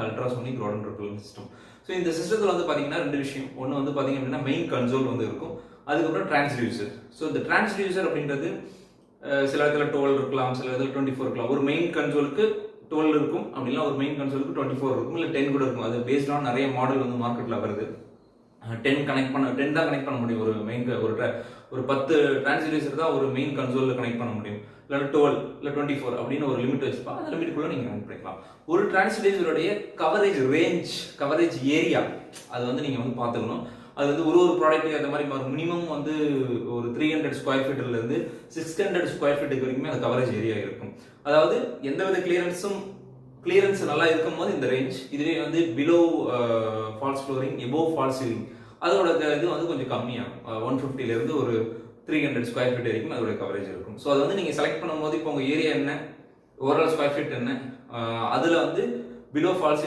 வந்து ultrasonic road and ripple system. So இந்த சிஸ்டத்தில் வந்து பார்த்தீங்கன்னா ரெண்டு விஷயம். ஒன்று வந்து பார்த்தீங்க அப்படின்னா மெயின் கன்சோல் வந்து இருக்கும், அதுக்கப்புறம் டிரான்ஸ்டியூசர். ஸோ இந்த டிரான்ஸ்டியூசர் அப்படின்றது சில இடத்துல 12 இருக்கலாம், சில இடத்துல 24 இருக்கலாம். ஒரு மெயின் கன்சோலுக்கு 12 இருக்கும், அப்படின்னா ஒரு மெயின் கன்சோலுக்கு 24 இருக்கும், இல்லை 10 கூட இருக்கும். அது பேஸ்ட் ஆன் நிறைய மாடல் வந்து மார்க்கெட்டில் வருது. 10 தான் கனெக்ட் பண்ண முடியும் ஒரு மெயின் ஒரு 10 டிரான்ஸ்டியூசர் தான் ஒரு மெயின் கன்சோலில் கனெக்ட் பண்ண முடியும். இல்லை 12 இல்லை 24 அப்படின்னு ஒரு லிமிட் வச்சுப்பா. அந்த லிமிட்டுக்குள்ள நீங்கள் கனெக்ட் பண்ணிக்கலாம். ஒரு டிரான்ஸ்டியூசருடைய கவரேஜ் ரேஞ்ச், கவரேஜ் ஏரியா, அது வந்து நீங்கள் வந்து பார்த்துக்கணும். அது வந்து ஒரு ப்ராடக்ட்டுக்கு அந்த மாதிரி மினிமம் வந்து ஒரு 300 ஸ்கொயர் ஃபீட்லேருந்து 600 ஸ்கொயர் ஃபீட்டுக்கு வரைக்குமே அது கவரேஜ் ஏரியா இருக்கும். அதாவது எந்தவித கிளியரன்ஸ் நல்லா இருக்கும் போது இந்த ரேஞ்ச். இதுவே வந்து below false flooring, above false ceiling, அதோட இது வந்து கொஞ்சம் கம்மியாகும். 150லேருந்து ஒரு 300 ஸ்கொயர் ஃபீட் வரைக்கும் அதோட கவரேஜ் இருக்கும். ஸோ அது வந்து நீங்கள் செலக்ட் பண்ணும்போது இப்போ உங்கள் ஏரியா என்ன, ஓவரால் ஸ்கொயர் ஃபீட் என்ன, அதில் வந்து பிலோ ஃபால்ஸ்